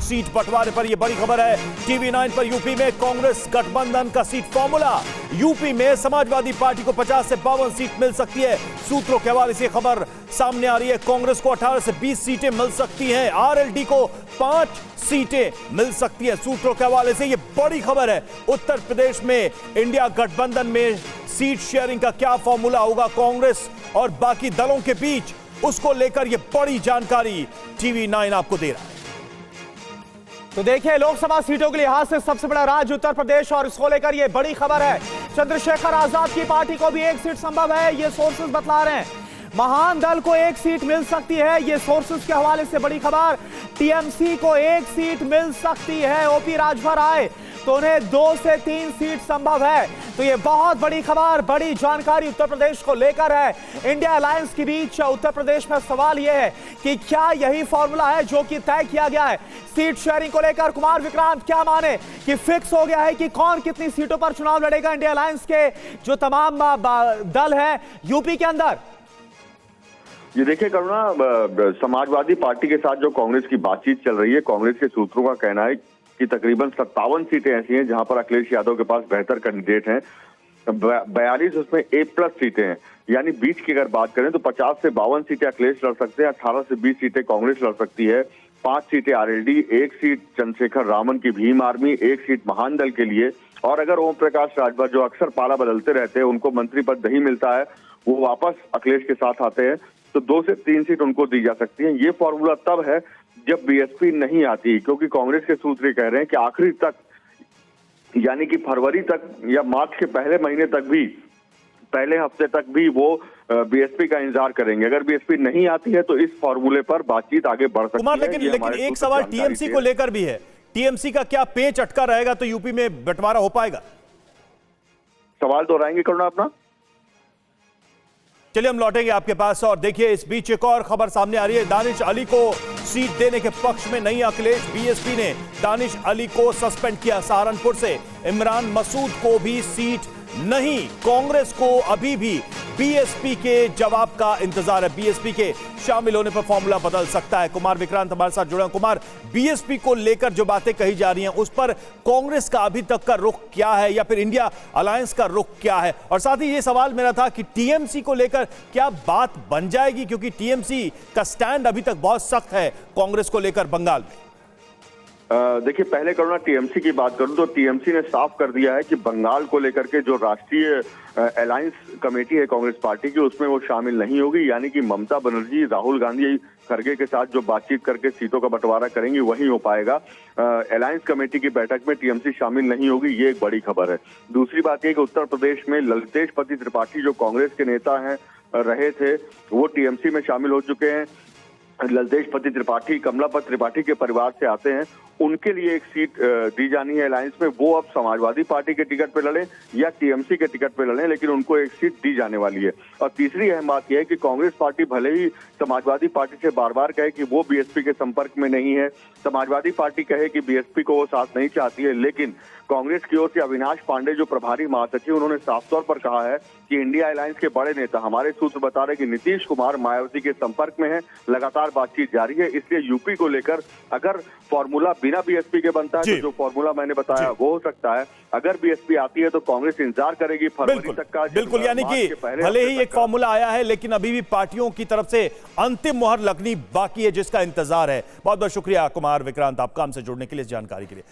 Seat बंटवारे पर यह बड़ी खबर है टीवी 9 पर। यूपी में कांग्रेस गठबंधन का सीट फॉर्मूला। यूपी में समाजवादी पार्टी को 50 से 52 सीट मिल सकती है। सूत्रों के हवाले से खबर सामने आ रही है। कांग्रेस को 18 से 20 सीटें मिल सकती हैं। आरएलडी को 5 सीटें मिल सकती हैं। सूत्रों के हवाले से यह बड़ी खबर है। उत्तर प्रदेश में इंडिया गठबंधन में सीट शेयरिंग का क्या फॉर्मूला होगा कांग्रेस और बाकी दलों के बीच, उसको लेकर यह बड़ी जानकारी टीवी 9 आपको दे रहा है। तो देखिए, लोकसभा सीटों के लिहाज से सबसे बड़ा राज्य उत्तर प्रदेश और इसको लेकर यह बड़ी खबर है। चंद्रशेखर आजाद की पार्टी को भी 1 सीट संभव है, ये सोर्सेज बतला रहे हैं। महान दल को 1 सीट मिल सकती है, ये सोर्सेज के हवाले से बड़ी खबर। टीएमसी को 1 सीट मिल सकती है। ओपी राजभर आए तो उन्हें 2 से 3 सीट संभव है। तो ये बहुत बड़ी खबर, बड़ी जानकारी उत्तर प्रदेश को लेकर है। इंडिया अलायंस के बीच उत्तर प्रदेश में सवाल यह है कि क्या यही फॉर्मूला है जो कि तय किया गया है सीट शेयरिंग को लेकर? कुमार विक्रांत, क्या माने कि फिक्स हो गया है कि कौन कितनी सीटों पर चुनाव लड़ेगा इंडिया अलायंस के जो तमाम दल हैं यूपी के अंदर? ये देखिए करुणा, समाजवादी पार्टी के साथ जो कांग्रेस की बातचीत चल रही है, कांग्रेस के सूत्रों का कहना है कि तकरीबन 57 सीटें ऐसी हैं जहां पर अखिलेश यादव के पास बेहतर कैंडिडेट हैं। 42 उसमें A+ सीटें हैं, यानी बीच की अगर बात करें तो 50 से 52 सीटें अखिलेश लड़ सकते हैं, 18 से 20 सीटें कांग्रेस लड़ सकती है, 5 सीटें आरएलडी, 1 सीट चंद्रशेखर रामन की भीम आर्मी, 1 सीट महान दल के लिए। और अगर ओम प्रकाश राजभर, जो अक्सर पाला बदलते रहते हैं, उनको मंत्री पद नहीं मिलता है, वो वापस अखिलेश के साथ आते हैं, तो 2 से 3 सीट उनको दी जा सकती है। ये फॉर्मूला तब है जब बीएसपी नहीं आती, क्योंकि कांग्रेस के सूत्र कह रहे हैं कि आखिरी तक, यानी कि फरवरी तक या मार्च के पहले महीने तक भी, पहले हफ्ते तक भी वो बीएसपी का इंतजार करेंगे। अगर बीएसपी नहीं आती है तो इस फॉर्मूले पर बातचीत आगे बढ़ सकती है। लेकिन एक सवाल टीएमसी को लेकर भी है। टीएमसी का क्या पेच अटका रहेगा तो यूपी में बंटवारा हो पाएगा? सवाल दोहराएंगे करुणा अपना? चलिए हम लौटेंगे आपके पास। और देखिए, इस बीच एक और खबर सामने आ रही है। दानिश अली को सीट देने के पक्ष में नहीं अखिलेश। बीएसपी ने दानिश अली को सस्पेंड किया सहारनपुर से। इमरान मसूद को भी सीट नहीं। कांग्रेस को अभी भी बीएसपी के जवाब का इंतजार है। बीएसपी के शामिल होने पर फॉर्मूला बदल सकता है। कुमार विक्रांत हमारे साथ जुड़े हैं। कुमार, बीएसपी को लेकर जो बातें कही जा रही हैं उस पर कांग्रेस का अभी तक का रुख क्या है, या फिर इंडिया अलायंस का रुख क्या है? और साथ ही ये सवाल मेरा था कि टीएमसी को लेकर क्या बात बन जाएगी, क्योंकि टीएमसी का स्टैंड अभी तक बहुत सख्त है कांग्रेस को लेकर बंगाल में। देखिए, पहले करुणा टीएमसी की बात करूं तो टीएमसी ने साफ कर दिया है कि बंगाल को लेकर के जो राष्ट्रीय अलायंस कमेटी है कांग्रेस पार्टी की, उसमें वो शामिल नहीं होगी। यानी कि ममता बनर्जी राहुल गांधी खड़गे के साथ जो बातचीत करके सीटों का बंटवारा करेंगी वही हो पाएगा। अलायंस कमेटी की बैठक में टीएमसी शामिल नहीं होगी, ये एक बड़ी खबर है। दूसरी बात यह कि उत्तर प्रदेश में ललितेश पति त्रिपाठी जो कांग्रेस के नेता हैं रहे थे, वो टीएमसी में शामिल हो चुके हैं। ललितेश पति त्रिपाठी कमलापत त्रिपाठी के परिवार से आते हैं, उनके लिए एक सीट दी जानी है अलायंस में। वो अब समाजवादी पार्टी के टिकट पे लड़े या टीएमसी के टिकट पे लड़े, लेकिन उनको एक सीट दी जाने वाली है। और तीसरी अहम बात यह है कि कांग्रेस पार्टी भले ही समाजवादी पार्टी से बार बार कहे कि वो बीएसपी के संपर्क में नहीं है, समाजवादी पार्टी कहे कि बीएसपी को वो साथ नहीं चाहती है, लेकिन कांग्रेस की ओर से अविनाश पांडे जो प्रभारी महासचिव, उन्होंने साफ तौर पर कहा है कि इंडिया अलायंस के बड़े नेता, हमारे सूत्र बता रहे कि नीतीश कुमार मायावती के संपर्क में है, लगातार बातचीत जारी है। इसलिए यूपी को लेकर अगर फॉर्मूला बिना बीएसपी के बनता है तो जो फॉर्मूला मैंने बताया वो हो सकता है। अगर बीएसपी आती है तो कांग्रेस इंतजार करेगी फरवरी तक का। बिल्कुल, यानी कि भले ही एक फॉर्मूला आया है लेकिन अभी भी पार्टियों की तरफ से अंतिम मुहर लगनी बाकी है, जिसका इंतजार है। बहुत बहुत शुक्रिया कुमार विक्रांत, आपका हमसे जुड़ने के लिए, इस जानकारी के लिए।